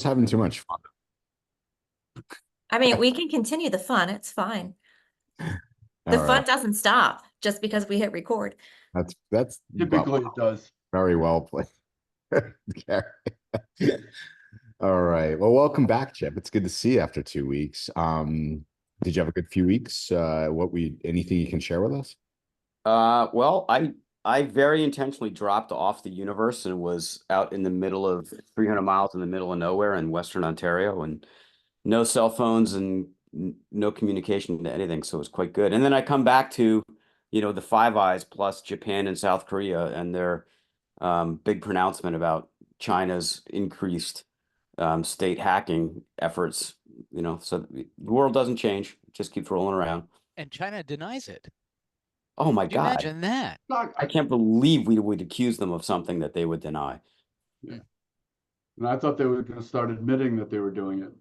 having too much fun. I mean, we can continue the fun. It's fine. The All fun right. doesn't stop just because we hit record. That's Typically it does. very well played. Gary. All right. Well, welcome back, Chip. It's good to see you after 2 weeks. Did you have a good few weeks? Anything you can share with us? Well, I very intentionally dropped off the universe and was out in the middle of 300 miles in the middle of nowhere in Western Ontario, and no cell phones and no communication to anything. So it was quite good. And then I come back to, the Five Eyes plus Japan and South Korea and their big pronouncement about China's increased state hacking efforts. So the world doesn't change; it just keeps rolling around. And China denies it. Oh my Can you God! imagine that? I can't believe we would accuse them of something that they would deny. Yeah. And I thought they were going to start admitting that they were doing it.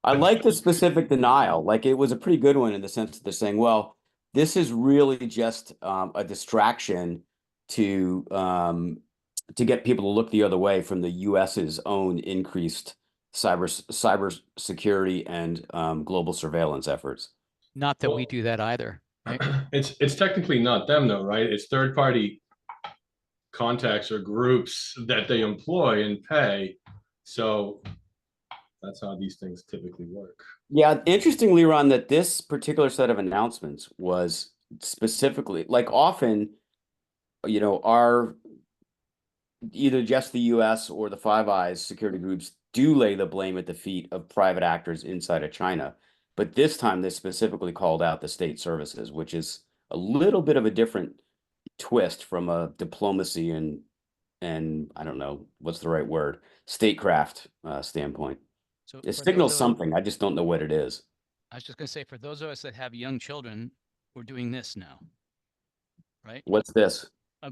I like the specific denial. Like, it was a pretty good one in the sense that they're saying, well, this is really just a distraction to get people to look the other way from the US's own increased cybersecurity and global surveillance efforts. Not that we do that either. Right? It's technically not them though, right? It's third-party contacts or groups that they employ and pay. So that's how these things typically work. Yeah, interestingly, Ron, that this particular set of announcements was specifically, like, often, our either just the US or the Five Eyes security groups do lay the blame at the feet of private actors inside of China. But this time they specifically called out the state services, which is a little bit of a different twist from a diplomacy and I don't know what's the right word, statecraft standpoint. So it signals something. I just don't know what it is. I was just going to say, for those of us that have young children, we're doing this now, right? What's this?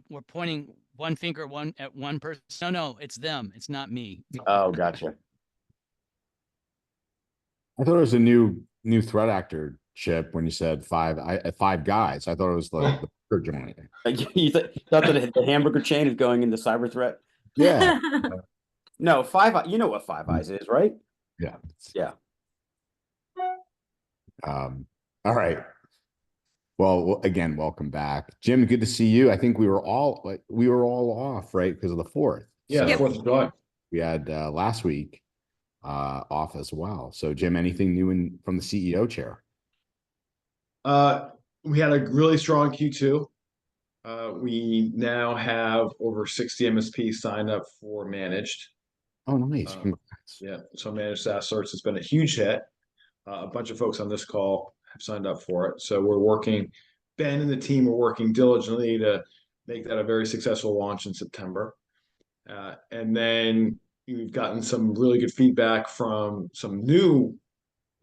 We're pointing one finger at one person. No, it's them. It's not me. Oh, gotcha. I thought it was a new threat actor, Chip, when you said five guys. I thought it was the burger joint. You thought that the hamburger chain is going into cyber threat? Yeah. No, Five Eyes. You know what Five Eyes is, right? Yeah. Yeah. All right. Well, again, welcome back, Jim. Good to see you. I think we were all off, right, because of the 4th. Yeah, so 4th of July. We had last week off as well. So, Jim, anything new from the CEO chair? We had a really strong Q2. We now have over 60 MSPs signed up for managed. Oh, nice. Congrats. Yeah, so managed SaaS Alerts has been a huge hit. A bunch of folks on this call have signed up for it. So we're working, Ben and the team are working diligently to make that a very successful launch in September. And then we've gotten some really good feedback from some new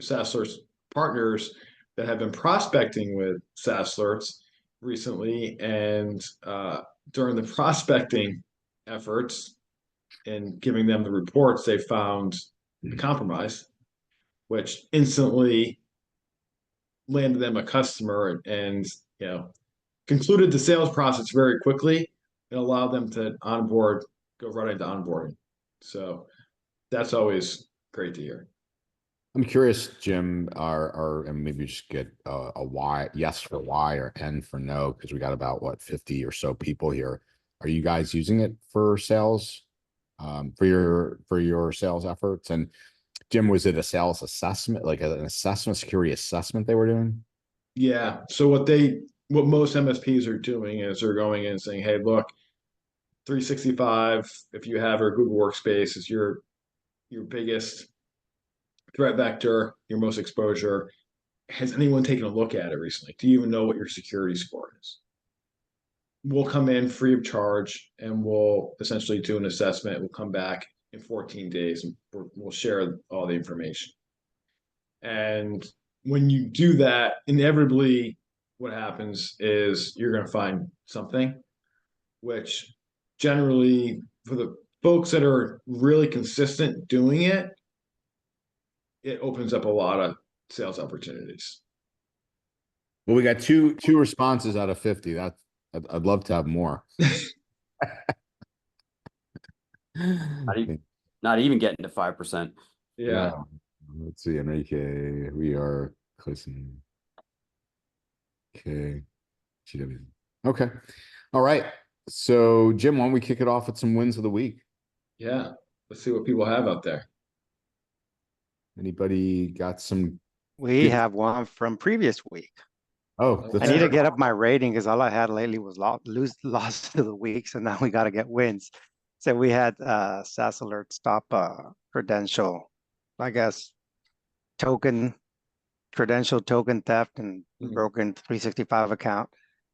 SaaS Alerts partners that have been prospecting with SaaS Alerts recently. And during the prospecting efforts and giving them the reports, they found the compromise, which instantly landed them a customer and concluded the sales process very quickly and allowed them to go right into onboarding. So that's always great to hear. I'm curious, Jim, and maybe just get a Y, yes for Y or N for no, because we got about 50 or so people here. Are you guys using it for sales, for your sales efforts? And Jim, was it a sales assessment, like an assessment, security assessment they were doing? Yeah. So what most MSPs are doing is they're going in and saying, hey, look, 365, if you have our Google Workspace, is your biggest threat vector, your most exposure. Has anyone taken a look at it recently? Do you even know what your security score is? We'll come in free of charge and we'll essentially do an assessment. We'll come back in 14 days and we'll share all the information. And when you do that, inevitably what happens is you're going to find something, which generally for the folks that are really consistent doing it, it opens up a lot of sales opportunities. Well, we got two responses out of 50. I'd love to have more. Not even getting to 5%. Yeah. Let's see, Enrique, we are closing. Okay. GW. Okay. All right. So Jim, why don't we kick it off with some wins of the week? Yeah. Let's see what people have out there. Anybody got some? We Good. have one from previous week. Oh, I that's need to good. get up my rating because all I had lately was lost to the weeks, and now we got to get wins. So we had SaaS Alerts stop credential, I guess, credential token theft and broken 365 account,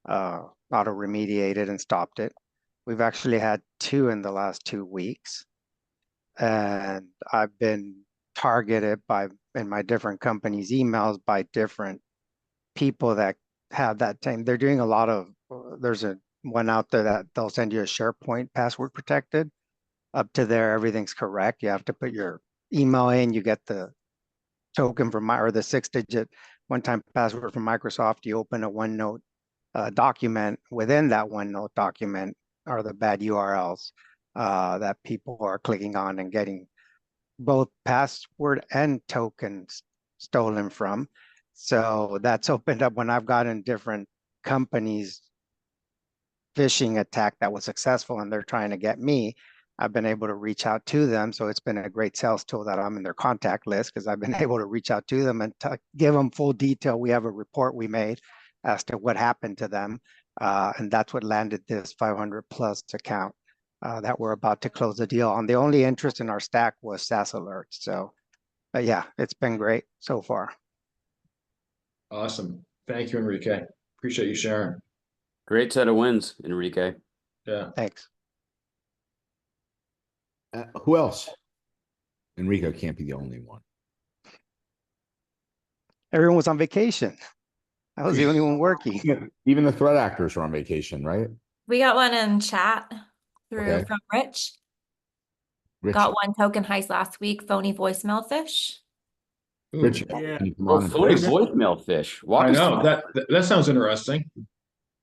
auto remediated and stopped it. We've actually had 2 in the last 2 weeks, and I've been targeted in my different companies' emails by different people that have that thing. They're doing a lot of, there's one out there that they'll send you a SharePoint password protected. Up to there, everything's correct. You have to put your email in, you get the token from or the 6-digit one-time password from Microsoft. You open a OneNote document. Within that OneNote document are the bad URLs that people are clicking on and getting both password and tokens stolen from. So that's opened up when I've gotten different companies phishing attack that was successful and they're trying to get me. I've been able to reach out to them. So it's been a great sales tool that I'm in their contact list because I've been able to reach out to them and give them full detail. We have a report we made as to what happened to them. And that's what landed this 500 plus account that we're about to close the deal on. The only interest in our stack was SaaS Alerts. So yeah, it's been great so far. Awesome. Thank you, Enrique. Appreciate you sharing. Great set of wins, Enrique. Yeah. Thanks. Who else? Enrico can't be the only one. Everyone was on vacation. I was the only one working. Even the threat actors are on vacation, right? We got one in chat Okay. from Rich. Rich, Got one token heist last week, phony voicemail fish. Ooh, Rich, Yeah. can you come Oh, on and phony voice? voicemail fish. Walk I us know through that sounds interesting.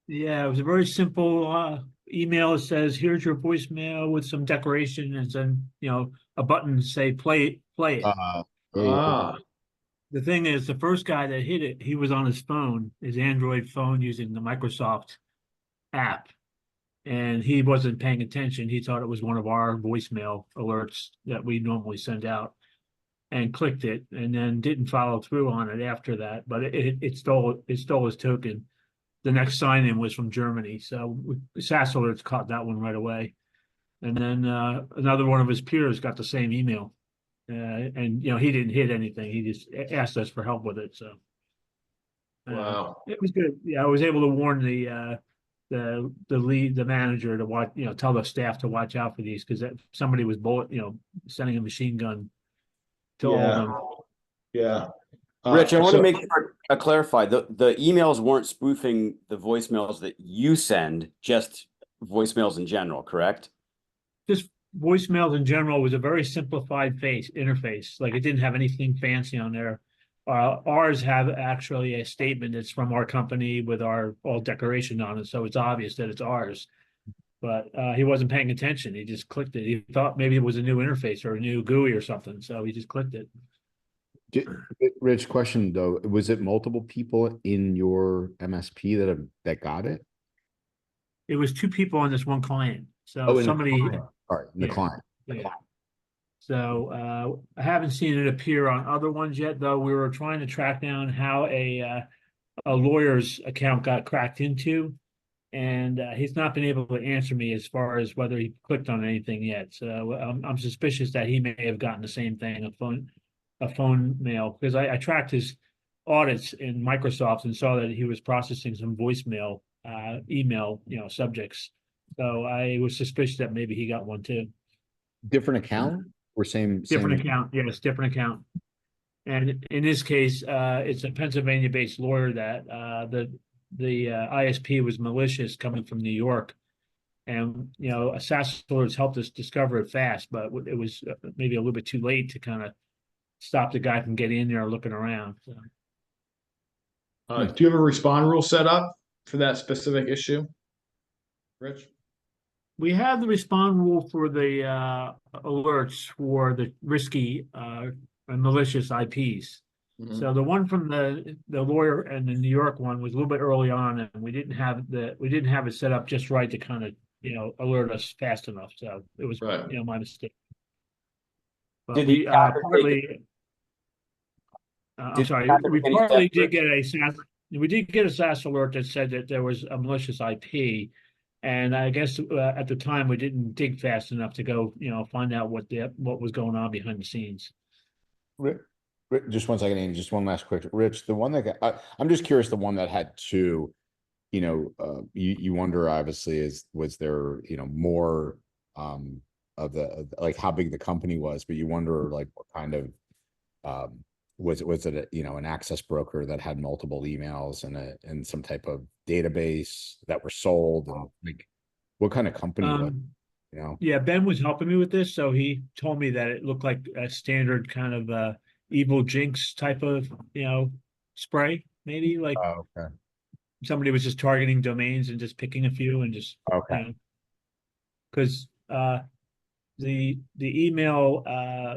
Yeah, it was a very simple email that says, "Here's your voicemail" with some decoration and then a button to say play it. Yeah. Ah, The thing is, the first guy that hit it, he was on his phone, his Android phone, using the Microsoft app, and he wasn't paying attention. He thought it was one of our voicemail alerts that we normally send out, and clicked it, and then didn't follow through on it after that. But it stole his token. The next sign-in was from Germany, so SaaS Alerts caught that one right away. And then another one of his peers got the same email, and he didn't hit anything. He just asked us for help with it. So wow. it was good. Yeah, I was able to warn the manager to watch, tell the staff to watch out for these because somebody was sending a machine gun to all of them. Yeah. Rich, I want to so- make sure I clarify. The emails weren't spoofing the voicemails that you send, just voicemails in general, correct? Just voicemails in general was a very simplified interface. Like it didn't have anything fancy on there. Ours have actually a statement that's from our company with our all decoration on it, so it's obvious that it's ours. But he wasn't paying attention. He just clicked it. He thought maybe it was a new interface or a new GUI or something, so he just clicked it. Rich, question though, was it multiple people in your MSP that got it? It was 2 people on this one client. So Oh, in the somebody, client. All right, in the Yeah. client. yeah. So I haven't seen it appear on other ones yet, though. We were trying to track down how a lawyer's account got cracked into, and he's not been able to answer me as far as whether he clicked on anything yet. So I'm suspicious that he may have gotten the same thing, a phone mail, because I tracked his audits in Microsoft and saw that he was processing some voicemail, email, subjects. So I was suspicious that maybe he got one too. Different account or same? Different account, yes, different account. And in this case, it's a Pennsylvania-based lawyer that the ISP was malicious coming from New York. And, a SaaS Alerts helped us discover it fast, but it was maybe a little bit too late to kind of stop the guy from getting in there looking around. So. Do you have a respond rule set up for that specific issue, Rich? we have the respond rule for the alerts for the risky and malicious IPs. Mhm. So the one from the lawyer and the New York one was a little bit early on, and we didn't have it set up just right to kind of, alert us fast enough. So it was, Right. my mistake. But Did the we attacker take partly, I'm Did the sorry, attacker we take any partly steps did to- get a SaaS, we did get a SaaS alert that said that there was a malicious IP. And I guess at the time we didn't dig fast enough to go, find out what was going on behind the scenes. Just one second, Andy, just one last quick. Rich, the one that I'm just curious, the one that had two, you wonder obviously was there, more of the like how big the company was, but you wonder like what kind of was it an access broker that had multiple emails and some type of database that were sold, and like what kind of company was it? Yeah, Ben was helping me with this, so he told me that it looked like a standard kind of evil jinx type of spray, maybe like Okay. somebody was just targeting domains and just picking a few and just Okay. Because the email,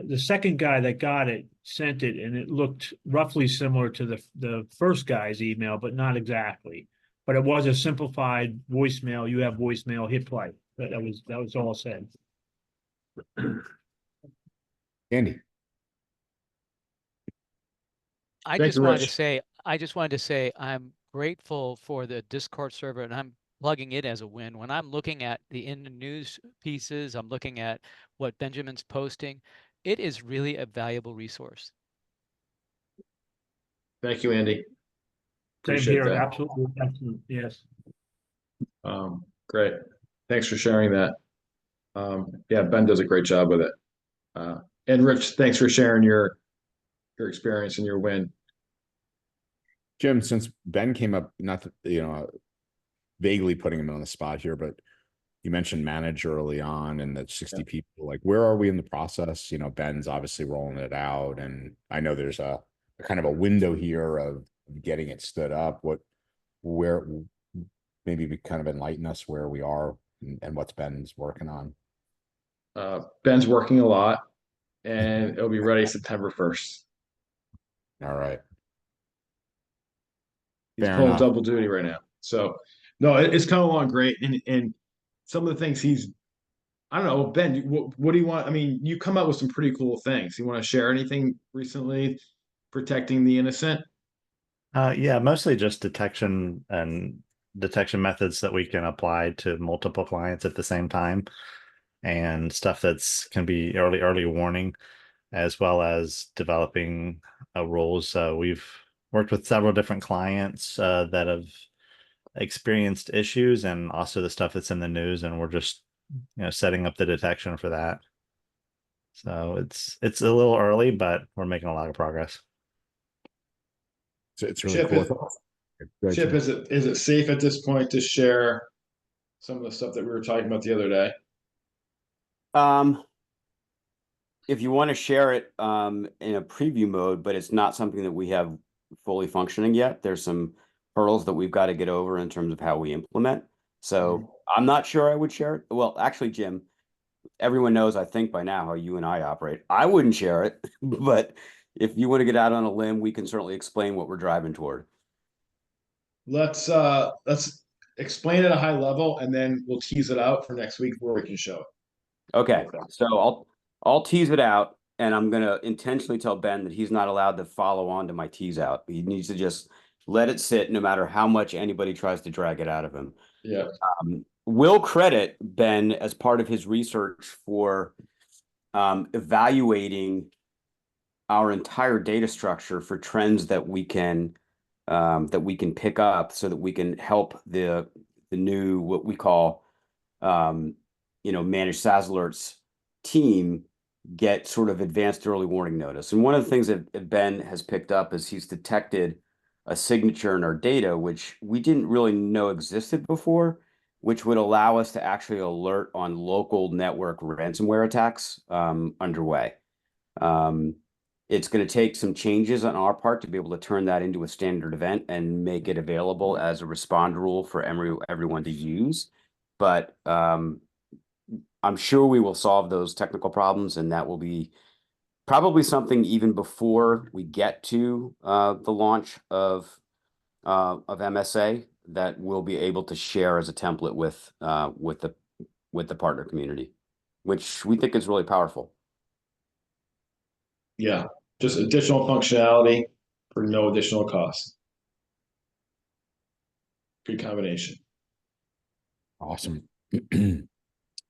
the second guy that got it sent it, and it looked roughly similar to the first guy's email, but not exactly. But it was a simplified voicemail. You have voicemail, hit play. That was all said. Andy. I Thank just you, wanted to Rich. say, I'm grateful for the Discord server, and I'm plugging it as a win. When I'm looking at the in the news pieces, I'm looking at what Benjamin's posting. It is really a valuable resource. Thank you, Andy. Same Appreciate here, that. absolutely, yes. Great. Thanks for sharing that. Yeah, Ben does a great job with it. And Rich, thanks for sharing your experience and your win. Jim, since Ben came up, not that, vaguely putting him on the spot here, but you mentioned manage early on and that 60 people, like where are we in the process? Ben's obviously rolling it out, and I know there's a kind of a window here of getting it stood up. Where maybe kind of enlighten us where we are and what's Ben's working on. Ben's working a lot, and it'll be ready September 1st. All right. He's Fair pulling enough. double duty right now. So no, it's coming along great. And some of the things I don't know, Ben, what do you want? I mean, you come up with some pretty cool things. You want to share anything recently protecting the innocent? Yeah, mostly just detection methods that we can apply to multiple clients at the same time, and stuff can be early warning, as well as developing rules. We've worked with several different clients that have experienced issues, and also the stuff that's in the news, and we're just setting up the detection for that. So it's a little early, but we're making a lot of progress. It's really Chip, cool. Chip, is it safe at this point to share some of the stuff that we were talking about the other day? If you want to share it in a preview mode, but it's not something that we have fully functioning yet. There's some hurdles that we've got to get over in terms of how we implement. So I'm not sure I would share it. Well, actually, Jim, everyone knows, I think by now, how you and I operate. I wouldn't share it, but if you want to get out on a limb, we can certainly explain what we're driving toward. Let's explain at a high level, and then we'll tease it out for next week where we can show it. Okay, so I'll tease it out, and I'm gonna intentionally tell Ben that he's not allowed to follow on to my tease out. He needs to just let it sit, no matter how much anybody tries to drag it out of him. Yeah. We'll credit Ben as part of his research for evaluating our entire data structure for trends that we can pick up, so that we can help the new, what we call managed SaaS Alerts team get sort of advanced early warning notice. And one of the things that Ben has picked up is he's detected a signature in our data, which we didn't really know existed before, which would allow us to actually alert on local network ransomware attacks underway. It's going to take some changes on our part to be able to turn that into a standard event and make it available as a respond rule for everyone to use. But I'm sure we will solve those technical problems, and that will be probably something even before we get to the launch of MSA that we'll be able to share as a template with the partner community, which we think is really powerful. Yeah, just additional functionality for no additional cost. Good combination. Awesome.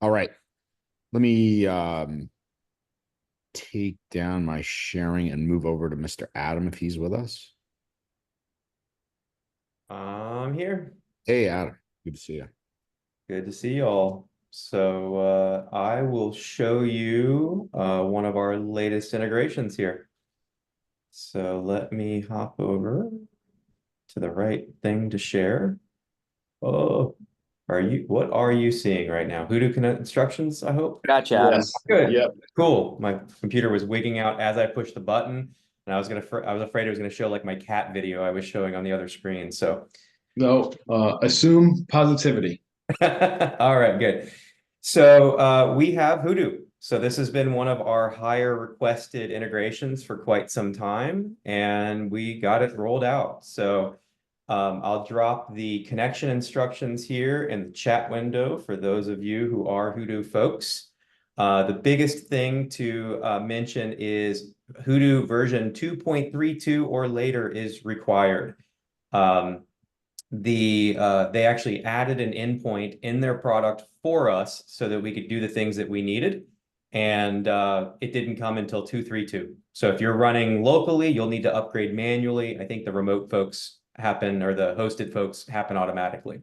All right. Let me take down my sharing and move over to Mr. Adam if he's with us. I'm here. Hey, Adam. Good to see you. Good to see you all. So I will show you one of our latest integrations here. So let me hop over to the right thing to share. Oh, what are you seeing right now? Hudu instructions, I hope. Gotcha, Adam. Yes. Good. Yep. Cool. My computer was wigging out as I pushed the button, and I was afraid it was gonna show like my cat video I was showing on the other screen. So No, assume positivity. all right, good. So we have Hudu. So this has been one of our higher requested integrations for quite some time, and we got it rolled out. So I'll drop the connection instructions here in the chat window for those of you who are Hudu folks. The biggest thing to mention is Hudu version 2.32 or later is required. They actually added an endpoint in their product for us so that we could do the things that we needed. And it didn't come until 2.3.2. So if you're running locally, you'll need to upgrade manually. I think the remote folks happen, or the hosted folks happen automatically.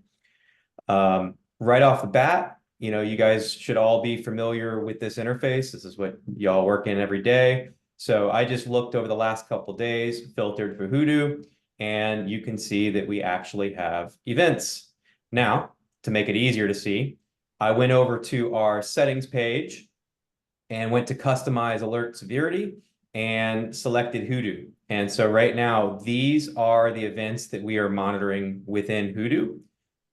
Right off the bat, you guys should all be familiar with this interface. This is what y'all work in every day. So I just looked over the last couple of days, filtered for Hudu, and you can see that we actually have events. Now, to make it easier to see, I went over to our settings page and went to customize alert severity and selected Hudu. And so right now, these are the events that we are monitoring within Hudu.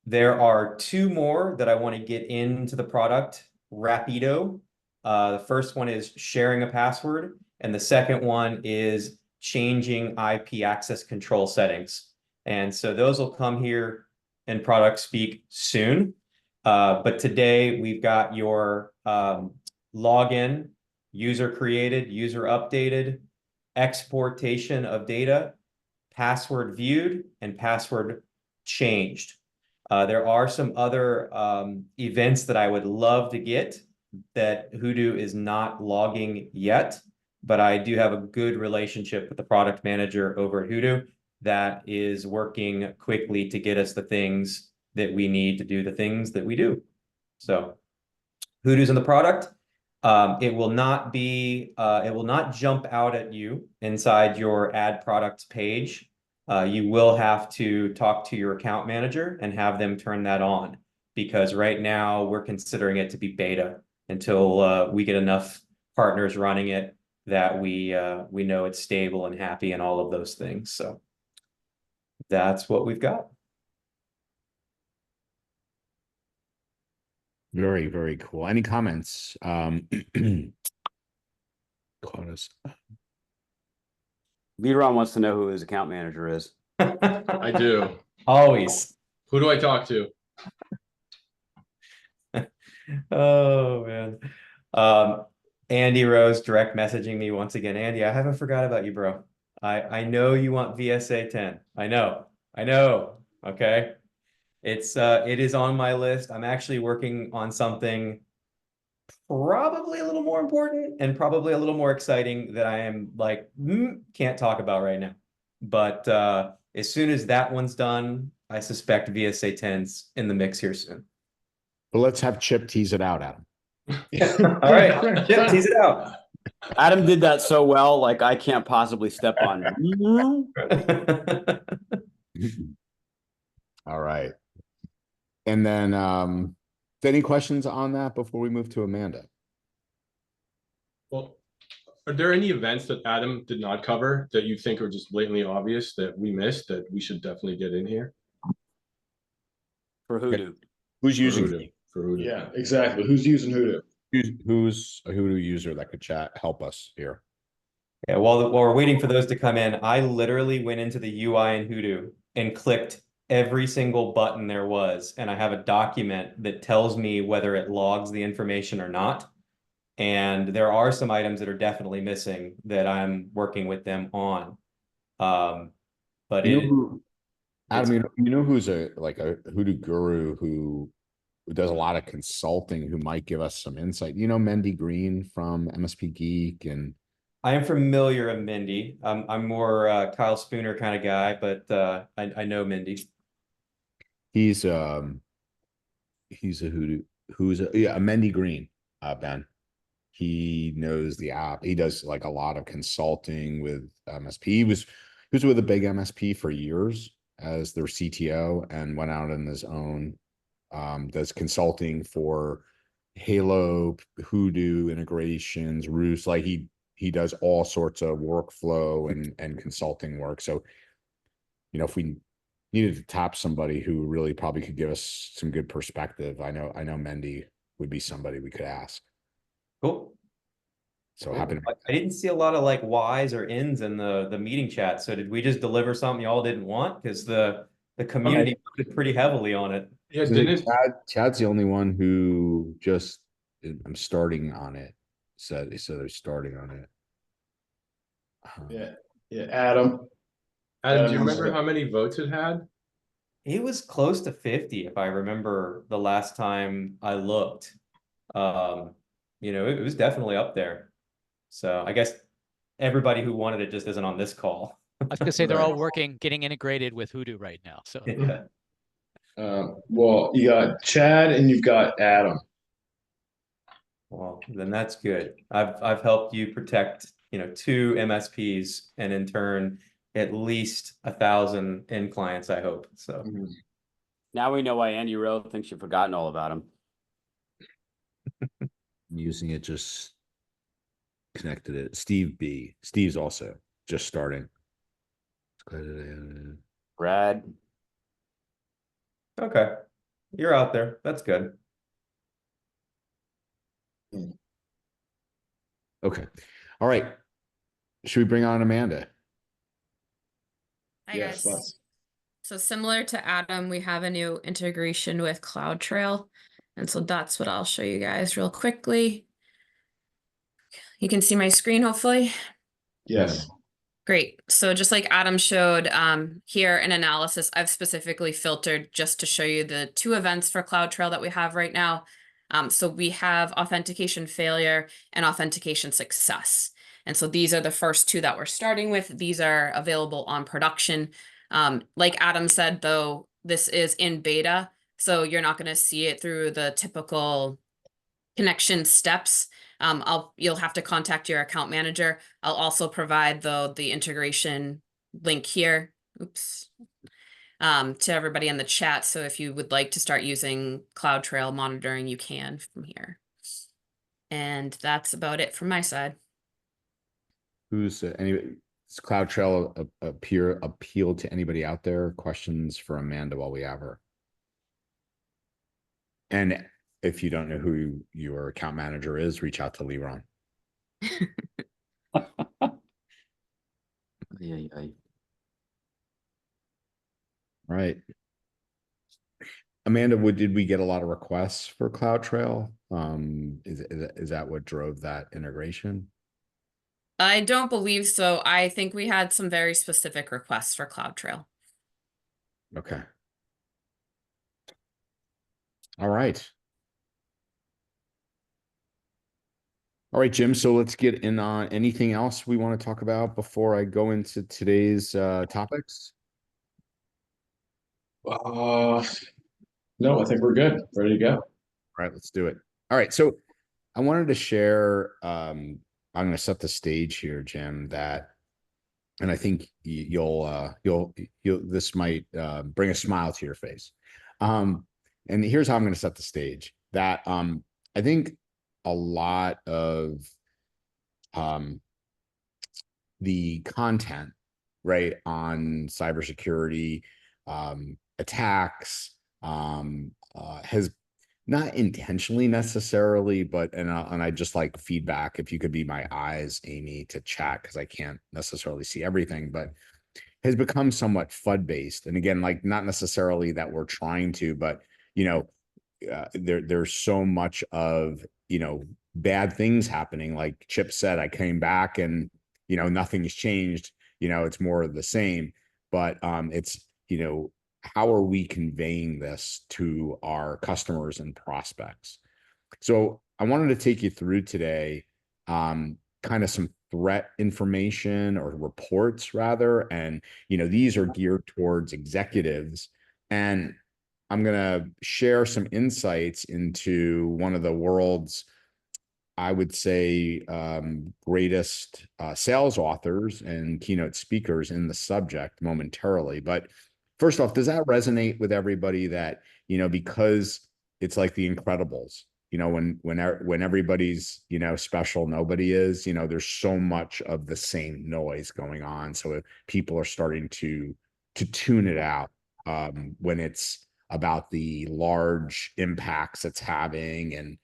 There are two more that I want to get into the product rapido. The first one is sharing a password, and the second one is changing IP access control settings. And so those will come here in product speak soon. But today we've got your login, user created, user updated, exportation of data, password viewed, and password changed. There are some other events that I would love to get that Hudu is not logging yet, but I do have a good relationship with the product manager over at Hudu that is working quickly to get us the things that we need to do the things that we do. So Hudu's in the product. It will not jump out at you inside your add products page. You will have to talk to your account manager and have them turn that on, because right now we're considering it to be beta until we get enough partners running it that we know it's stable and happy and all of those things. So that's what we've got. Very, very cool. Any comments? Leron wants to know who his account manager is. I do. Always. Who do I talk to? Oh man. Andy Rose direct messaging me once again. Andy, I haven't forgot about you, bro. I know you want VSA 10. I know. Okay. It is on my list. I'm actually working on something probably a little more important and probably a little more exciting that I am like, can't talk about right now. But as soon as that one's done, I suspect VSA 10's in the mix here soon. Well, let's have Chip tease it out, Adam. All right, Chip, tease it out. Adam did that so well, like I can't possibly step on it. All right. And then any questions on that before we move to Amanda? Well, are there any events that Adam did not cover that you think are just blatantly obvious that we missed that we should definitely get in here? For Hudu. Who's using Hudu. for Hudu. Yeah, exactly. Who's using Hudu? Who's a Hudu user that could help us here? Yeah, while we're waiting for those to come in, I literally went into the UI in Hudu and clicked every single button there was, and I have a document that tells me whether it logs the information or not. And there are some items that are definitely missing that I'm working with them on. But Adam, you know who's a Hudu guru who does a lot of consulting, who might give us some insight? You know, Mendy Green from MSP Geek, and I am familiar of Mindy. I'm more Kyle Spooner kind of guy, but I know Mindy. he's a Hudu who's a Mendy Green, Ben. He knows the app. He does like a lot of consulting with MSP. He was with a big MSP for years as their CTO and went out on his own. Does consulting for Halo, Hudu integrations, Roost. Like he does all sorts of workflow and consulting work. So, you know, if we needed to tap somebody who really probably could give us some good perspective, I know Mendy would be somebody we could ask. Cool. So Cool. happy to I didn't see a lot of like Ys or ins in the meeting chat. So did we just deliver something y'all didn't want? Because the community voted pretty heavily on it. Yeah, didn't Chad's the only one who just I'm starting on it. Said they're starting on it. Yeah, Adam. Adam, do you remember how many votes it had? It was close to 50, if I remember the last time I looked. You know, it was definitely up there. So I guess everybody who wanted it just isn't on this call. I was gonna say they're all getting integrated with Hudu right now. So Yeah. Well, you got Chad and you've got Adam. Well, then that's good. I've helped you protect, you know, 2 MSPs and in turn at least 1,000 end clients, I hope. So Now we know why Andy Rowe thinks you've forgotten all about him. Using it, just connected it. Steve's also just starting. Brad. okay. You're out there. That's good. Okay. All right. Should we bring on Amanda? Hi Yes, guys. let's. So similar to Adam, we have a new integration with CloudTrail. And so that's what I'll show you guys real quickly. You can see my screen, hopefully. Yes. Great. So just like Adam showed here in analysis, I've specifically filtered just to show you the 2 events for CloudTrail that we have right now. So we have authentication failure and authentication success. And so these are the first 2 that we're starting with. These are available on production. Like Adam said, though, this is in beta, so you're not going to see it through the typical connection steps. You'll have to contact your account manager. I'll also provide the integration link here. Oops. To everybody in the chat. So if you would like to start using CloudTrail monitoring, you can from here. And that's about it from my side. Who's does CloudTrail appeal to anybody out there? Questions for Amanda while we have her. And if you don't know who your account manager is, reach out to Leron. All right. Amanda, did we get a lot of requests for CloudTrail? Is that what drove that integration? I don't believe so. I think we had some very specific requests for CloudTrail. Okay. All right. All right, Jim. So let's get in on anything else we want to talk about before I go into today's topics. No, I think we're good. Ready to go. All right, let's do it. All right. So I wanted to share, I'm going to set the stage here, Jim, and I think this might bring a smile to your face. And here's how I'm going to set the stage. That I think a lot of the content, right, on cybersecurity attacks has not intentionally necessarily, but and I just like feedback. If you could be my eyes, Amy, to chat, because I can't necessarily see everything, but has become somewhat FUD based. And again, like not necessarily that we're trying to, but you know, there's so much of, you know, bad things happening. Like Chip said, I came back and, you know, nothing's changed. You know, it's more of the same. But it's, you know, how are we conveying this to our customers and prospects? So I wanted to take you through today, kind of some threat information or reports rather. And, you know, these are geared towards executives. And I'm going to share some insights into one of the world's, I would say, greatest sales authors and keynote speakers in the subject momentarily. But first off, does that resonate with everybody that, you know, because it's like The Incredibles, you know, when everybody's, you know, special, nobody is, you know, there's so much of the same noise going on. So people are starting to tune it out when it's about the large impacts it's having. And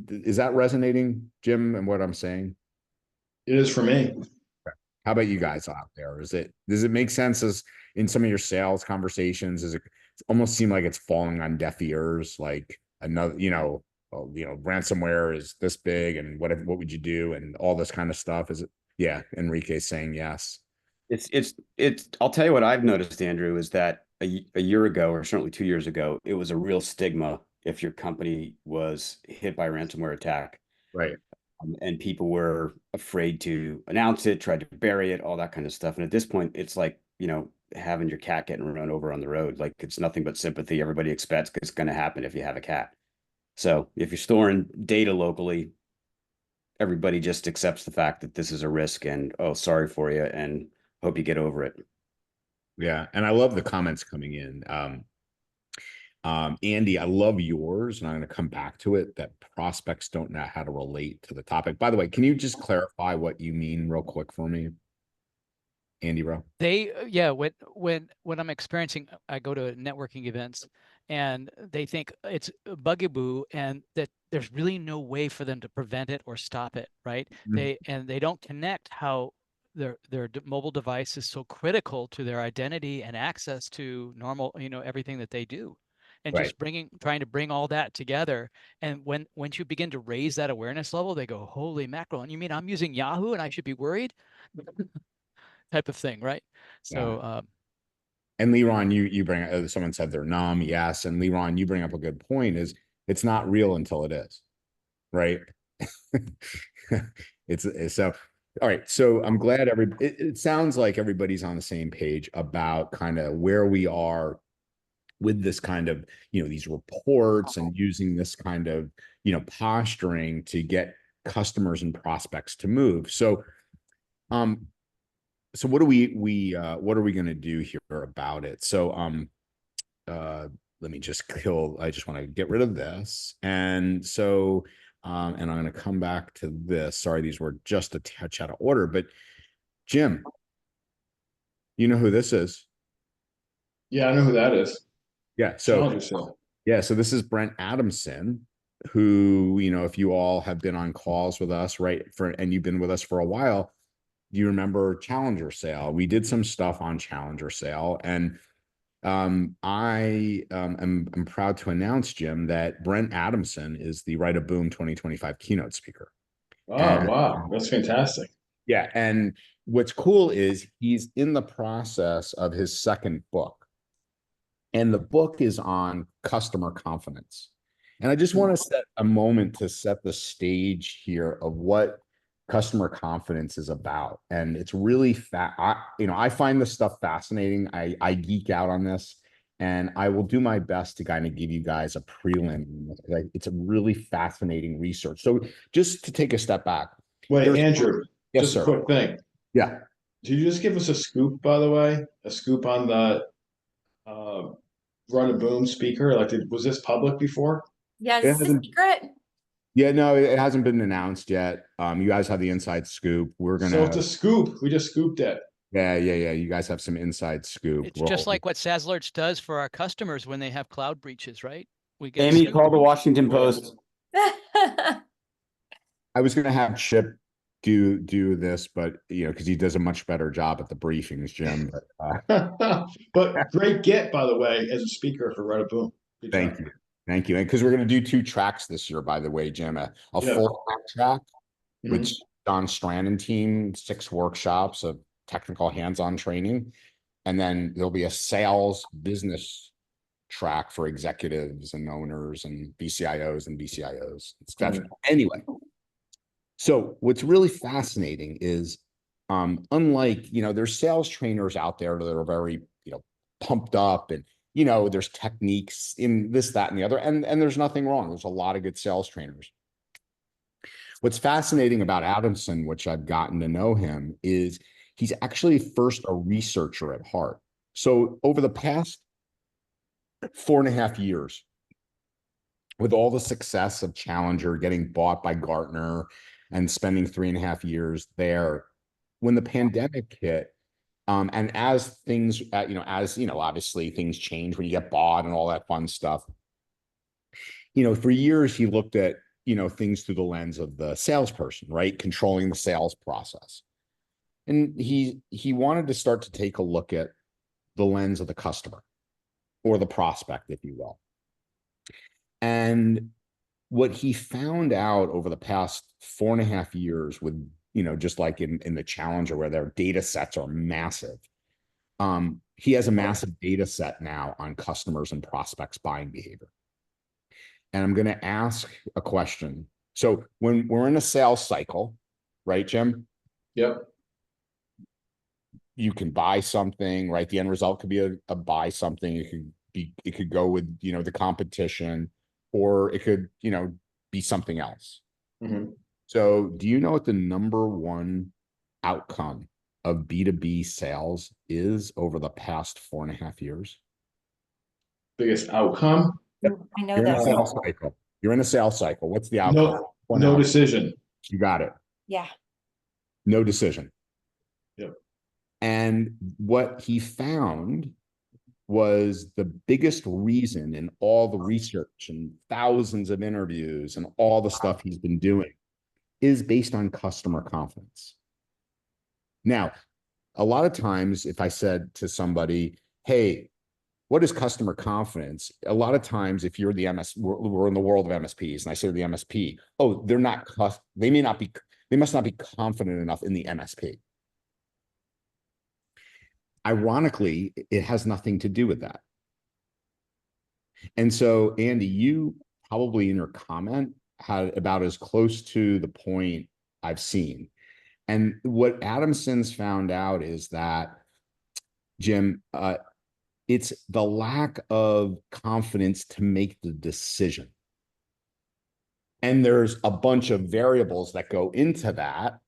is that resonating, Jim, and what I'm saying? It is for me. How about you guys out there? Does it make sense as in some of your sales conversations? Does it almost seem like it's falling on deaf ears? Like another, ransomware is this big, and what would you do, and all this kind of stuff? Is it? Yeah, Enrique's saying yes. It's I'll tell you what I've noticed, Andrew, is that a year ago, or certainly 2 years ago, it was a real stigma if your company was hit by a ransomware attack. Right. And people were afraid to announce it, tried to bury it, all that kind of stuff. And at this point, it's like, you know, having your cat getting run over on the road. Like it's nothing but sympathy. Everybody expects it's going to happen if you have a cat. So if you're storing data locally, everybody just accepts the fact that this is a risk and, oh, sorry for you, and hope you get over it. Yeah. And I love the comments coming in. Andy, I love yours, and I'm going to come back to it, that prospects don't know how to relate to the topic. By the way, can you just clarify what you mean real quick for me, Andy, bro? When I'm experiencing, I go to networking events and they think it's a bugaboo and that there's really no way for them to prevent it or stop it, right? Mm-hmm. They don't connect how their mobile device is so critical to their identity and access to normal, you know, everything that they do. And Right. just trying to bring all that together. And once you begin to raise that awareness level, they go, holy mackerel. And you mean I'm using Yahoo and I should be worried? Type of thing, right? So, and Leron, you bring someone said they're numb, yes, and Leron, you bring up a good point. Is it's not real until it is, right? it's so. All right, so I'm glad it sounds like everybody's on the same page about kind of where we are with this kind of, you know, these reports and using this kind of, you know, posturing to get customers and prospects to move. So what are we going to do here about it? So let me just I just want to get rid of this. And so and I'm going to come back to this. Sorry, these were just a touch out of order, but Jim, you know who this is? Yeah, I know who that is. Yeah. So this is Brent Adamson, who, you know, if you all have been on calls with us, right, and you've been with us for a while, you remember Challenger Sale. We did some stuff on Challenger Sale, and I am proud to announce, Jim, that Brent Adamson is the Write a Boom 2025 keynote speaker. Oh, wow, that's fantastic. Yeah, and what's cool is he's in the process of his second book. And the book is on customer confidence. And I just want to set a moment to set the stage here of what customer confidence is about. And it's really I find this stuff fascinating. I geek out on this, and I will do my best to kind of give you guys a prelim. It's a really fascinating research. So just to take a step back. Wait, Andrew, yes, just sir. a quick thing. Yeah. Did you just give us a scoop, by the way? A scoop on the Run a Boom speaker? Like, was this public before? Yeah, it's a secret. Yeah, no, it hasn't been announced yet. You guys have the inside scoop. So it's a scoop. We just scooped it. Yeah. You guys have some inside scoop. It's just like what SaaS Alerts does for our customers when they have cloud breaches, right? we get Amy, sued. call the Washington Post. I was gonna have Chip do this, but you know, because he does a much better job at the briefings, Jim. But, But great get, by the way, as a speaker for Retta Boom. Good thank job. you. Thank you. And because we're gonna do 2 tracks this year, by the way, Jim, a Yeah. full track, Mhm. which Don Strand and team, 6 workshops of technical hands-on training. And then there'll be a sales business track for executives and owners and BCIOs and BCIOs, etc. Anyway, so what's really fascinating is, unlike, you know, there's sales trainers out there that are very, you know, pumped up, and, you know, there's techniques in this, that, and the other, and there's nothing wrong. There's a lot of good sales trainers. What's fascinating about Adamson, which I've gotten to know him, is he's actually first a researcher at heart. So over the past 4.5 years, with all the success of Challenger getting bought by Gartner and spending 3.5 years there, when the pandemic hit, and as things, obviously things change when you get bought and all that fun stuff. You know, for years he looked at, you know, things through the lens of the salesperson, right? Controlling the sales process. And he wanted to start to take a look at the lens of the customer or the prospect, if you will. And what he found out over the past 4.5 years with, you know, just like in the Challenger where their data sets are massive, he has a massive data set now on customers and prospects buying behavior. And I'm going to ask a question. So when we're in a sales cycle, right, Jim? Yep. You can buy something, right? The end result could be a buy something. It could go with, you know, the competition, or it could, you know, be something else. Mhm. So do you know what the #1 outcome of B2B sales is over the past 4.5 years? Biggest outcome? I know You're in a this. sales cycle. You're in a sales cycle. What's the outcome? No, One no outcome. decision. You got it. Yeah. No decision. Yep. And what he found was the biggest reason in all the research and thousands of interviews and all the stuff he's been doing is based on customer confidence. Now, a lot of times if I said to somebody, hey, what is customer confidence? A lot of times if you're the we're in the world of MSPs, and I say to the MSP, oh, they must not be confident enough in the MSP. Ironically, it has nothing to do with that. And so, Andy, you probably in your comment had about as close to the point I've seen. And what Adamson's found out is that, Jim, it's the lack of confidence to make the decision. And there's a bunch of variables that go into that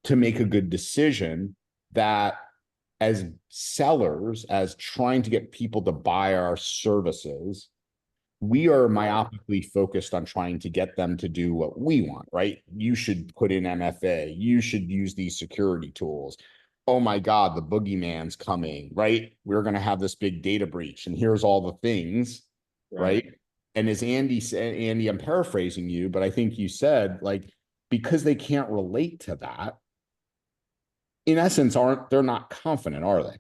to make a good decision that, as sellers, as trying to get people to buy our services, we are myopically focused on trying to get them to do what we want, right? You should put in MFA. You should use these security tools. Oh my God, the boogeyman's coming, right? We're going to have this big data breach, and here's all the things, right? And as Andy said, Andy, I'm paraphrasing you, but I think you said, like, because they can't relate to that, in essence, they're not confident, are they?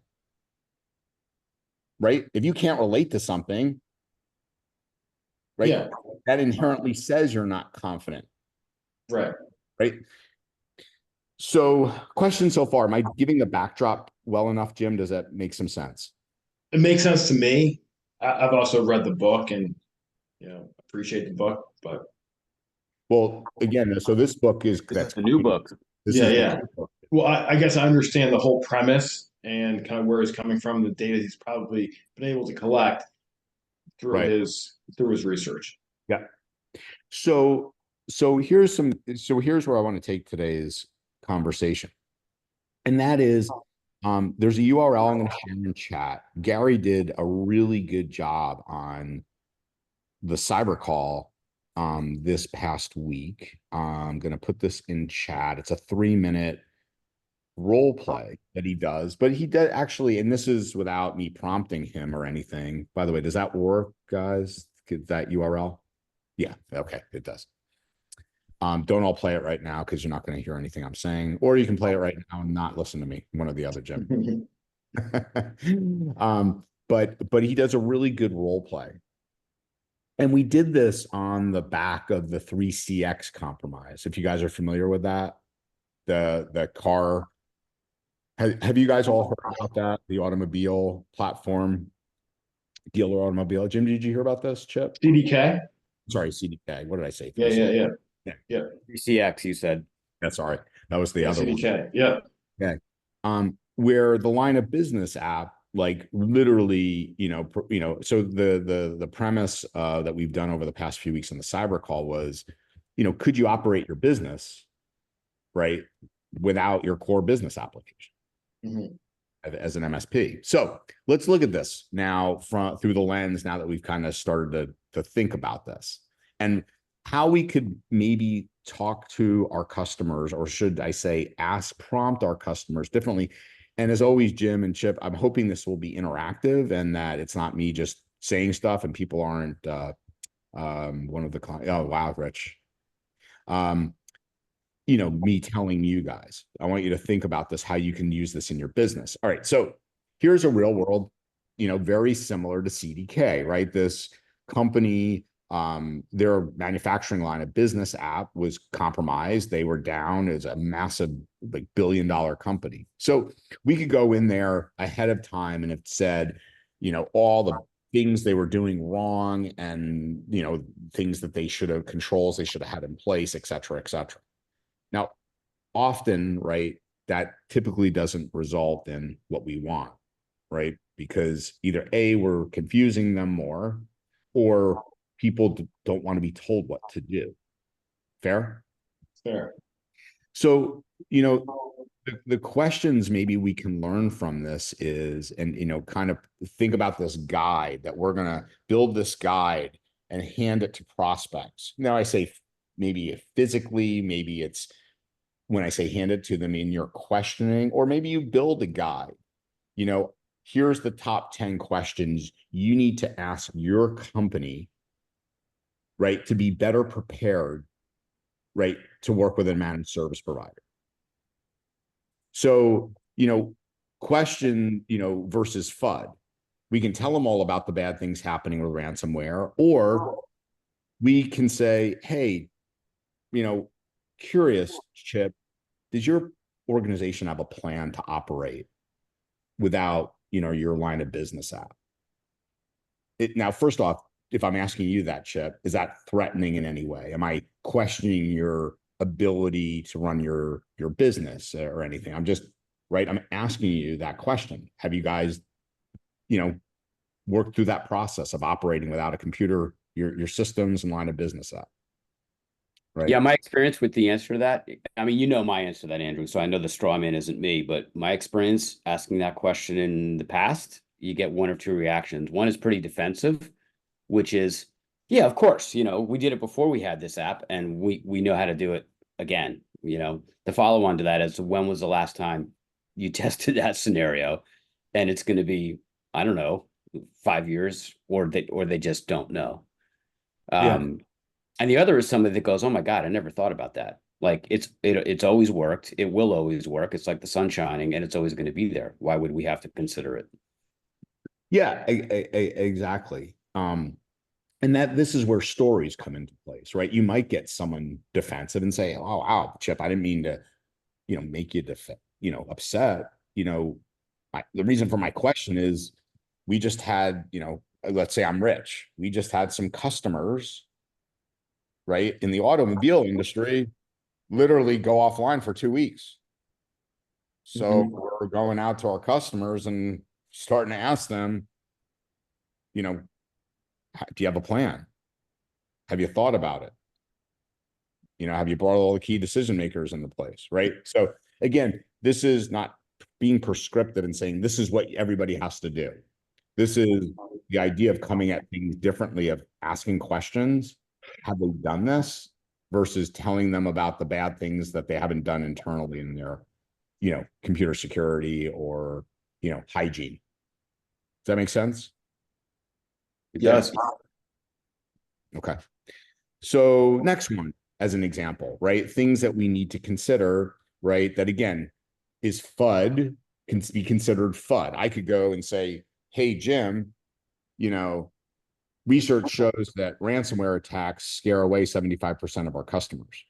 Right? If you can't relate to something, right, Yeah. that inherently says you're not confident. Right. Right. So, question so far, am I giving the backdrop well enough, Jim? Does that make some sense? It makes sense to me. I've also read the book and, you know, appreciate the book, but Well, again, so this book is That's the new book. yeah. Well, I guess I understand the whole premise and kind of where he's coming from, the data he's probably been able to collect through his research. Yeah. So here's where I want to take today's conversation. And that is, there's a URL I'm going to share in chat. Gary did a really good job on the cyber call this past week. I'm going to put this in chat. It's a 3-minute role play that he does, but he does actually, and this is without me prompting him or anything. By the way, does that work, guys? that URL? Yeah, okay, it does. Don't all play it right now because you're not going to hear anything I'm saying, or you can play it right now and not listen to me, one or the other, Jim. But he does a really good role play. And we did this on the back of the 3CX compromise. If you guys are familiar with that, the car. Have you guys all heard about that? The automobile platform, dealer automobile. Jim, did you hear about this, Chip? CDK. Sorry, CDK. What did I say? Yeah. 3CX, you said. That's all right. That was the other CDK. one. Yeah. Okay. Where the line of business app, like literally, so the premise that we've done over the past few weeks on the cyber call was, could you operate your business, right, without your core business application as an MSP? So let's look at this now through the lens, now that we've kind of started to think about this and how we could maybe talk to our customers, or should I say, prompt our customers differently. And as always, Jim and Chip, I'm hoping this will be interactive and that it's not me just saying stuff and people aren't one of the clients. Oh, wow, Rich. Me telling you guys, I want you to think about this, how you can use this in your business. All right. So here's a real world, very similar to CDK, right? This company, their manufacturing line of business app was compromised. They were down as a massive, like, billion-dollar company. So we could go in there ahead of time and have said, all the things they were doing wrong and, things that they should have, controls they should have had in place, et cetera, et cetera. Now, often, right, that typically doesn't result in what we want, right? Because either A, we're confusing them more, or people don't want to be told what to do. Fair? Fair. So, the questions maybe we can learn from this is, and, kind of think about this guide that we're going to build, this guide and hand it to prospects. Now I say maybe physically, maybe it's when I say hand it to them in your questioning, or maybe you build a guide. Here's the top 10 questions you need to ask your company, right, to be better prepared, right, to work with a managed service provider. So, question, versus FUD. We can tell them all about the bad things happening with ransomware, or we can say, hey, curious, Chip, does your organization have a plan to operate without, your line of business app? Now, first off, if I'm asking you that, Chip, is that threatening in any way? Am I questioning your ability to run your business or anything? I'm asking you that question. Have you guys, worked through that process of operating without a computer, your systems and line of business app? Right. Yeah, my experience with the answer to that, I mean, my answer to that, Andrew, so I know the straw man isn't me, but my experience asking that question in the past, you get one or two reactions. One is pretty defensive, which is, yeah, of course, we did it before we had this app and we know how to do it again. The follow on to that is, when was the last time you tested that scenario? And it's going to be, I don't know, 5 years, or they just don't know. And the other is somebody that goes, oh my God, I never thought about that. Like it's always worked. It will always work. It's like the sun shining and it's always going to be there. Why would we have to consider it? Yeah, exactly. And this is where stories come into place, right? You might get someone defensive and say, oh, wow, Chip, I didn't mean to, make you upset. The reason for my question is we just had, let's say I'm Rich. We just had some customers, right, in the automobile industry, literally go offline for 2 weeks. So we're going out to our customers and starting to ask them, do you have a plan? Have you thought about it? Have you brought all the key decision makers into place, right? So again, this is not being prescriptive and saying this is what everybody has to do. This is the idea of coming at things differently, of asking questions. Have they done this? Versus telling them about the bad things that they haven't done internally in their, computer security or, hygiene. Does that make sense? It does. Okay. So next one, as an example, right? Things that we need to consider, right? That again, is FUD, can be considered FUD. I could go and say, hey, Jim, you know, research shows that ransomware attacks scare away 75% of our customers,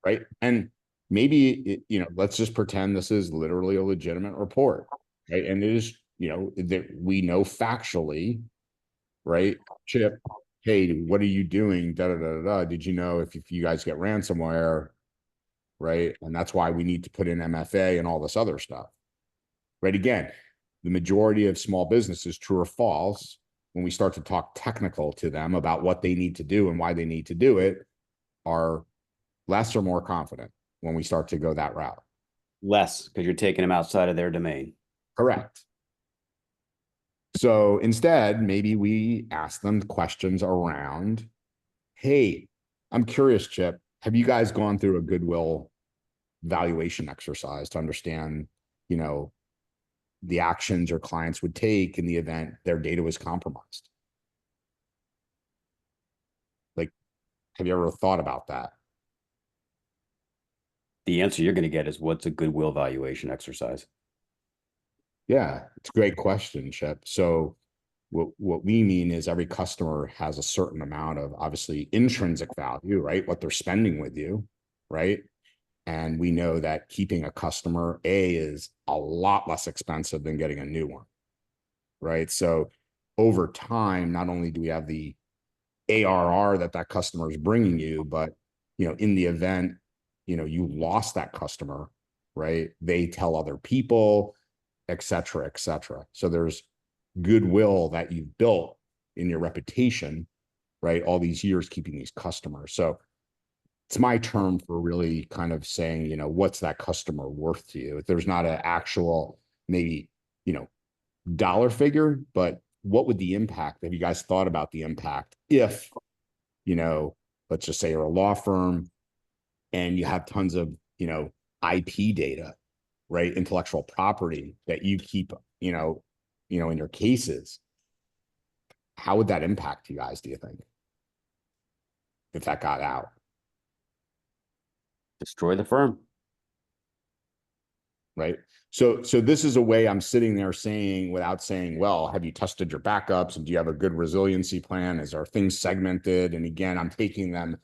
right? And maybe, let's just pretend this is literally a legitimate report, right? And it is, that we know factually, right? Chip, hey, what are you doing? Da, da, da, da, da. Did you know if you guys get ransomware, right? And that's why we need to put in MFA and all this other stuff, right? Again, the majority of small businesses, true or false, when we start to talk technical to them about what they need to do and why they need to do it, are less or more confident when we start to go that route. Less, because you're taking them outside of their domain. Correct. So instead, maybe we ask them questions around, hey, I'm curious, Chip, have you guys gone through a goodwill valuation exercise to understand, the actions your clients would take in the event their data was compromised? Like, have you ever thought about that? The answer you're going to get is, what's a goodwill valuation exercise? Yeah, it's a great question, Chip. So what we mean is every customer has a certain amount of obviously intrinsic value, right? What they're spending with you, right? And we know that keeping a customer is a lot less expensive than getting a new one, right? So over time, not only do we have the ARR that customer is bringing you, but, in the event, you lost that customer, right? They tell other people, et cetera, et cetera. So there's goodwill that you've built in your reputation, right? All these years keeping these customers. So it's my term for really kind of saying, what's that customer worth to you? If there's not an actual, maybe, dollar figure, but what would the impact, have you guys thought about the impact if, let's just say you're a law firm and you have tons of, IP data, right? Intellectual property that you keep, in your cases. How would that impact you guys, do you think? If that got out? Destroy the firm. Right. So this is a way I'm sitting there saying, without saying, well, have you tested your backups? And do you have a good resiliency plan? Are things segmented? And again, I'm taking them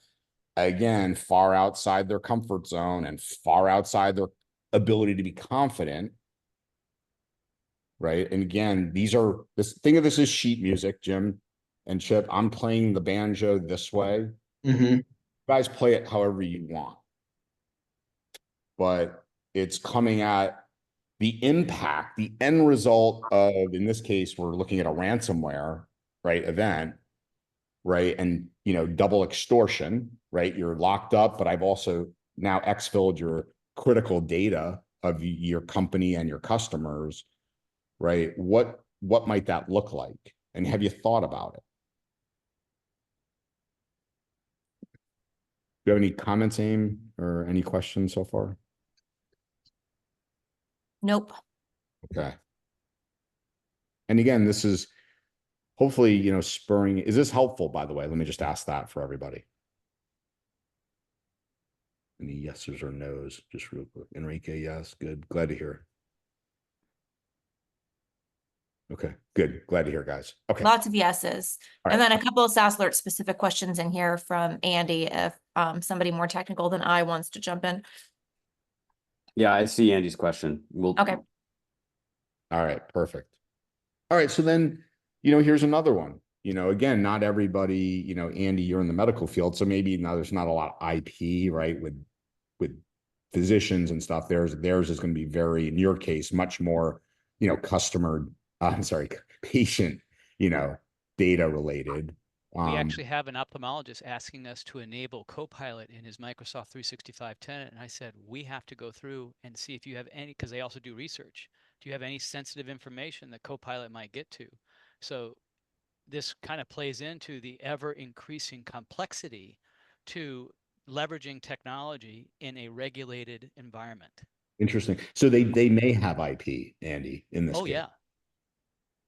again, far outside their comfort zone and far outside their ability to be confident. Right. And again, think of this as sheet music, Jim and Chip. I'm playing the banjo this way. You guys play it however you want. But it's coming at the impact, the end result of, in this case, we're looking at a ransomware, right, event, right? And, double extortion, right? You're locked up, but I've also now exfilled your critical data of your company and your customers, right? What might that look like? And have you thought about it? Do you have any comments, Aim, or any questions so far? Nope. Okay. And again, this is hopefully, spurring. Is this helpful, by the way? Let me just ask that for everybody. Any yeses or nos, just real quick. Enrique, yes, good. Glad to hear. Okay, good. Glad to hear, guys. Okay. Lots of yeses. All And right. then a couple of SaaS Alert specific questions in here from Andy, if somebody more technical than I wants to jump in. Yeah, I see Andy's question. Okay. All right, perfect. All right, so then, here's another one. Again, not everybody, Andy, you're in the medical field, so maybe now there's not a lot of IP, right, with physicians and stuff. Theirs is going to be very, in your case, much more, patient, data related. We actually have an ophthalmologist asking us to enable Copilot in his Microsoft 365 tenant. And I said, we have to go through and see if you have any, because they also do research. Do you have any sensitive information that Copilot might get to? So this kind of plays into the ever increasing complexity to leveraging technology in a regulated environment. Interesting. So they may have IP, Andy, in this Oh case. yeah.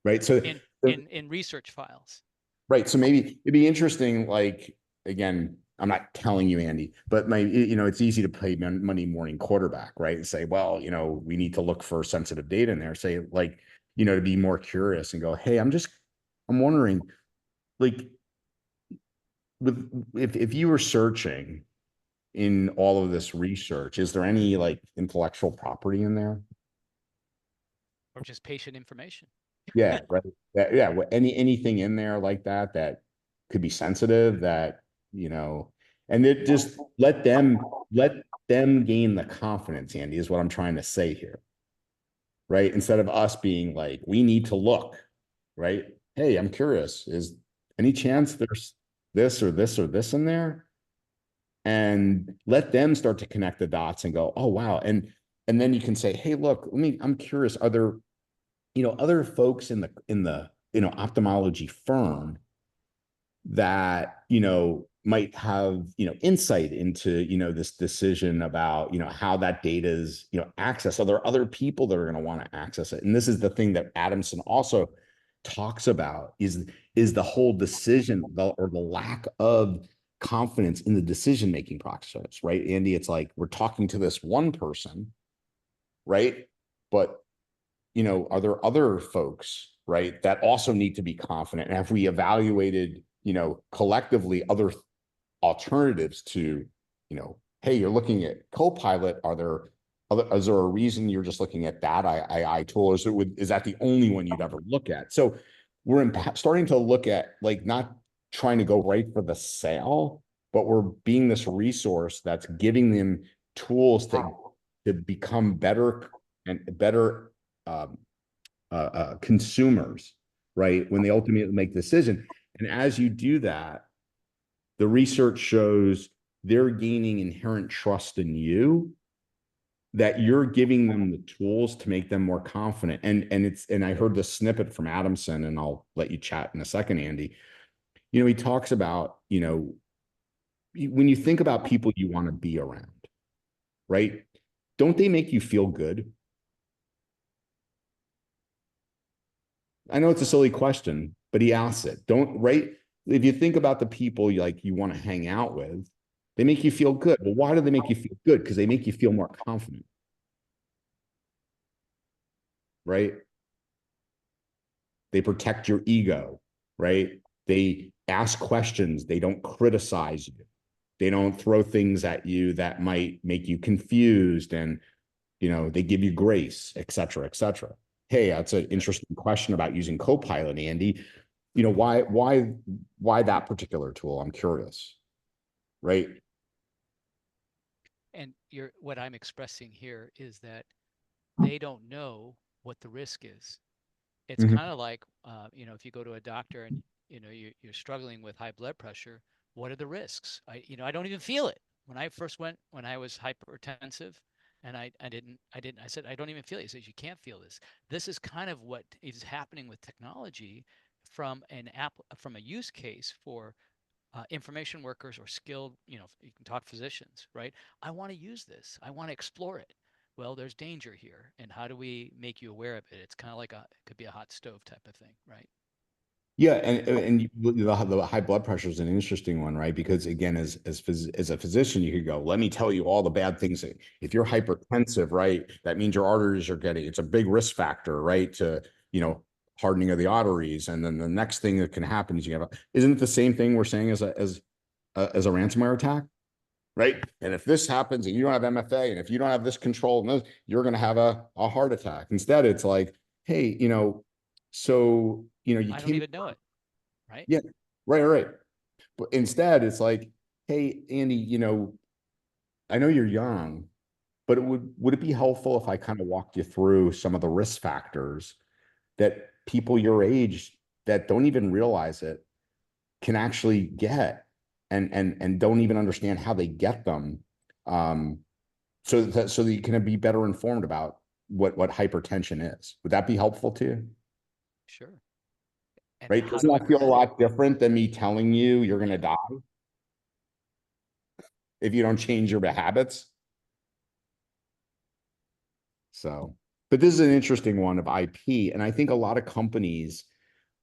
Right. So in research files. Right. So maybe it'd be interesting, like, again, I'm not telling you, Andy, but it's easy to play Monday morning quarterback, right? And say, well, we need to look for sensitive data in there. Say, like, to be more curious and go, hey, I'm wondering, like, if you were searching in all of this research, is there any like intellectual property in there? Or just patient information. Yeah, right. Yeah, anything in there like that could be sensitive, that, and it just let them gain the confidence, Andy, is what I'm trying to say here. Right? Instead of us being like, we need to look, right? Hey, I'm curious, is any chance there's this or this or this in there? And let them start to connect the dots and go, oh wow. And then you can say, hey, look, I'm curious, are there other folks in the ophthalmology firm that might have insight into this decision about how that data is accessed? Are there other people that are going to want to access it? And this is the thing that Adamson also talks about, is the whole decision, or the lack of confidence in the decision-making process, right, Andy? It's like, we're talking to this one person, right? But are there other folks, right, that also need to be confident? And have we evaluated, collectively, other alternatives to, hey, you're looking at Copilot. Is there a reason you're just looking at that AI tool? Is that the only one you'd ever look at? So we're starting to look at, like, not trying to go right for the sale, but we're being this resource that's giving them tools to become better and better consumers, right, when they ultimately make the decision. And as you do that, the research shows they're gaining inherent trust in you, that you're giving them the tools to make them more confident. And I heard this snippet from Adamson, and I'll let you chat in a second, Andy. He talks about, when you think about people you want to be around, right, don't they make you feel good? I know it's a silly question, but he asks it. Right? If you think about the people you want to hang out with, they make you feel good. Well, why do they make you feel good? Because they make you feel more confident. Right? They protect your ego, right? They ask questions. They don't criticize you. They don't throw things at you that might make you confused, and they give you grace, et cetera, et cetera. Hey, that's an interesting question about using Copilot, Andy. Why that particular tool? I'm curious, right? And what I'm expressing here is that they don't know what the risk is. It's kind of like, if you go to a doctor and you're struggling with high blood pressure, what are the risks? I don't even feel it. When I first went, when I was hypertensive, and I said, I don't even feel it. He says, you can't feel this. This is kind of what is happening with technology from a use case for information workers or skilled, you can talk physicians, right? I want to use this. I want to explore it. Well, there's danger here. And how do we make you aware of it? It's kind of like it could be a hot stove type of thing, right? Yeah, and the high blood pressure is an interesting one, right? Because again, as a physician, you could go, let me tell you all the bad things. If you're hypertensive, right, that means your arteries are it's a big risk factor, right, to hardening of the arteries. And then the next thing that can happen is isn't it the same thing we're saying as a ransomware attack, right? And if this happens and you don't have MFA, and if you don't have this control, you're going to have a heart attack. Instead, it's like, hey, so you I don't even know it, right? Yeah, right. But instead, it's like, hey, Andy, I know you're young, but would it be helpful if I kind of walked you through some of the risk factors that people your age that don't even realize it can actually get, and don't even understand how they get them, so that you can be better informed about what hypertension is. Would that be helpful to you? Sure. And right? Doesn't that feel a lot different than me telling you you're going to die if you don't change your habits? So, but this is an interesting one of IP, and I think a lot of companies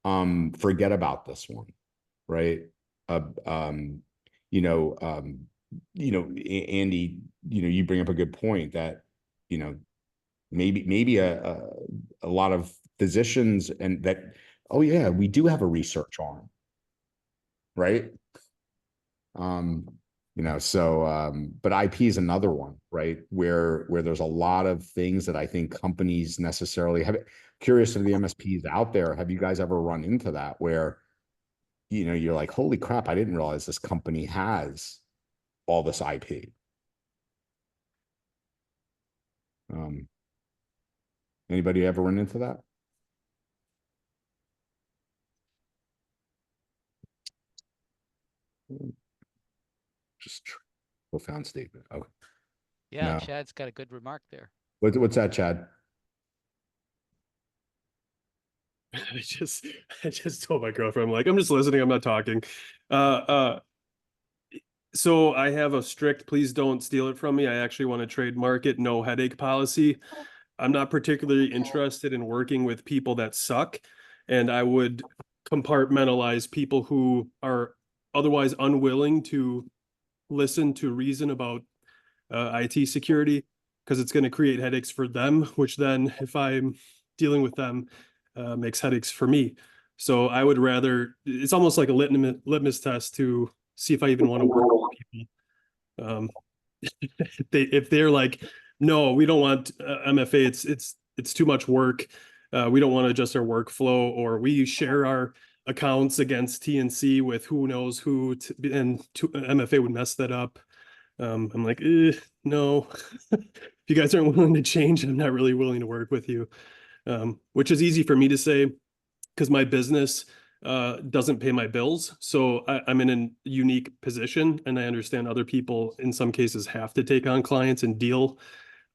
forget about this one, right? Andy, you bring up a good point that, maybe a lot of physicians and that, oh yeah, we do have a research arm, right? But IP is another one, right? Where there's a lot of things that I think companies necessarily have. Curious of the MSPs out there, have you guys ever run into that where, you're like, holy crap, I didn't realize this company has all this IP. Anybody ever run into that? Just profound statement. Okay. Yeah, No. Chad's got a good remark there. What's that, Chad? I just told my girlfriend, I'm like, I'm just listening, I'm not talking. So I have a strict, please don't steal it from me. I actually want to trademark it, no headache policy. I'm not particularly interested in working with people that suck, and I would compartmentalize people who are otherwise unwilling to listen to reason about IT security, because it's going to create headaches for them, which then if I'm dealing with them, makes headaches for me. So I would rather, it's almost like a litmus test to see if I even want to work with people. If they're like, no, we don't want MFA, it's too much work. We don't want to adjust our workflow, or we share our accounts against TNC with who knows who, MFA would mess that up. I'm like, no, if you guys aren't willing to change, I'm not really willing to work with you. Which is easy for me to say because my business doesn't pay my bills. So I'm in a unique position, and I understand other people in some cases have to take on clients and deal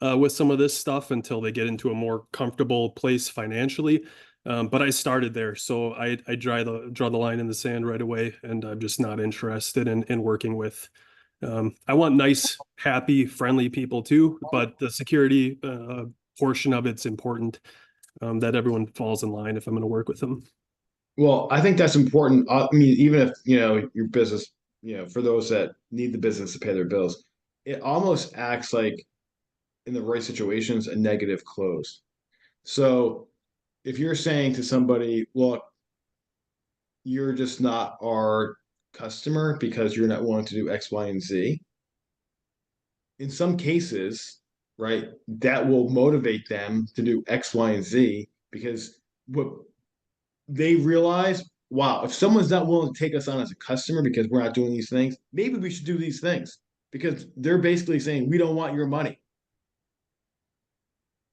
with some of this stuff until they get into a more comfortable place financially. But I started there, so I draw the line in the sand right away, and I'm just not interested in working with. I want nice, happy, friendly people too, but the security portion of it's important, that everyone falls in line if I'm going to work with them. Well, I think that's important. I mean, even if, your business, for those that need the business to pay their bills, it almost acts like, in the right situations, a negative close. So if you're saying to somebody, look, you're just not our customer because you're not willing to do X, Y, and Z, in some cases, right, that will motivate them to do X, Y, and Z, because what they realize, wow, if someone's not willing to take us on as a customer because we're not doing these things, maybe we should do these things, because they're basically saying, we don't want your money.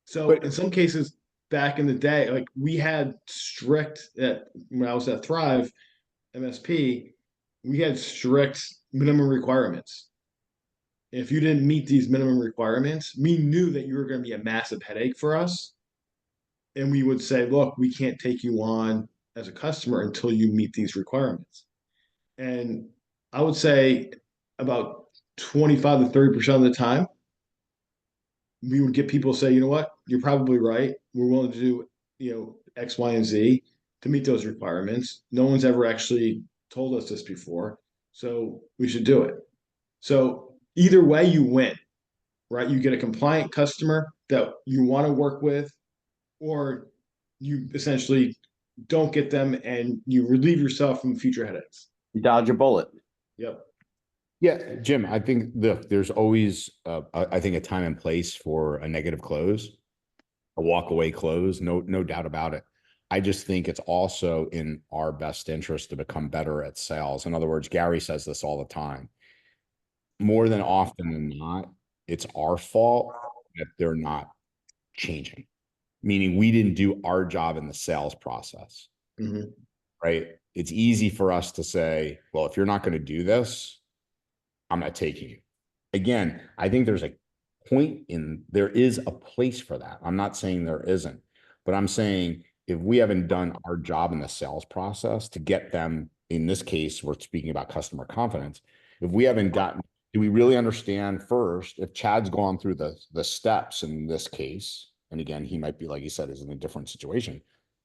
So in some cases, back in the day, like we had strict, when I was at Thrive MSP, we had strict minimum requirements. If you didn't meet these minimum requirements, we knew that you were going to be a massive headache for us. And we would say, look, we can't take you on as a customer until you meet these requirements. And I would say about 25 to 30% of the time, we would get people to say, you know what, you're probably right. We're willing to do, X, Y, and Z to meet those requirements. No one's ever actually told us this before, so we should do it. So either way, you win, right? You get a compliant customer that you want to work with, or you essentially don't get them and you relieve yourself from future headaches. You dodge a bullet. Yep. Yeah, Jim, I think there's always, I think, a time and place for a negative close, a walk away close, no doubt about it. I just think it's also in our best interest to become better at sales. In other words, Gary says this all the time. More than often than not, it's our fault that they're not changing, meaning we didn't do our job in the sales process, right? It's easy for us to say, well, if you're not going to do this, I'm not taking you. Again, I think there's a point there is a place for that. I'm not saying there isn't, but I'm saying if we haven't done our job in the sales process to get them, in this case, we're speaking about customer confidence. If we haven't do we really understand first, if Chad's gone through the steps in this case, and again, he might be, like he said, is in a different situation,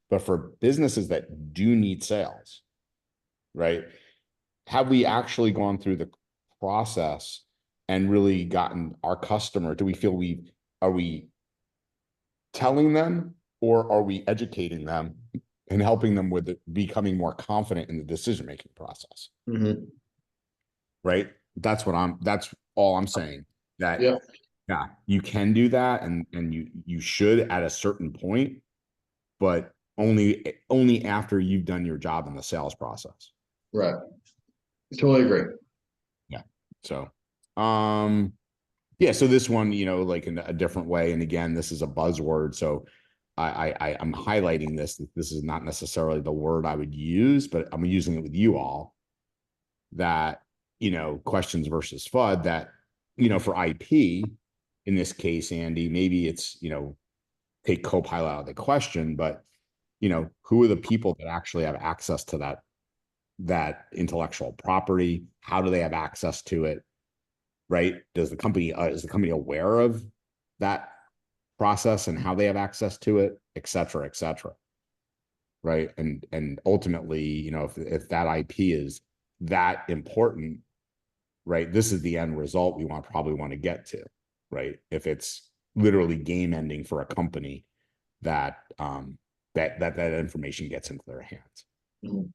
but for businesses that do need sales, right? Have we actually gone through the process and really gotten our customer? Do we feel are we telling them, or are we educating them and helping them with becoming more confident in the decision-making process? Mhm. Right? That's all I'm saying. That Yeah. yeah, you can do that, and you should at a certain point, but only after you've done your job in the sales process. Right. Totally agree. Yeah. So, yeah. So this one, like in a different way, and again, this is a buzzword. So I'm highlighting this. This is not necessarily the word I would use, but I'm using it with you all. That, questions versus FUD. That, for IP, in this case, Andy, maybe it's, take Copilot out of the question, but who are the people that actually have access to that intellectual property? How do they have access to it? Right? Is the company aware of that process and how they have access to it, et cetera, et cetera? Right? And ultimately, if that IP is that important, right, this is the end result we probably want to get to, right? If it's literally game ending for a company that that information gets into their hands. Mhm.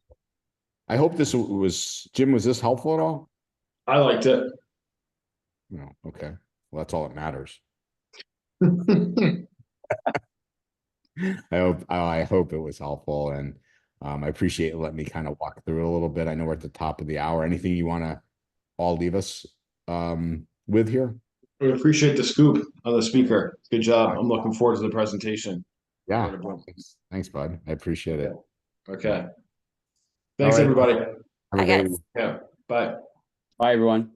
I hope this was, Jim, was this helpful at all? I liked it. No. Okay. Well, that's all that matters. I hope it was helpful, and I appreciate it letting me kind of walk through it a little bit. I know we're at the top of the hour. Anything you want to all leave us with here? We appreciate the scoop on the speaker. Good job. I'm looking forward to the presentation. Yeah. Thanks, bud. I appreciate it. Okay. Thanks, right. everybody. Have a I great got week. Yeah. Bye. Bye, everyone.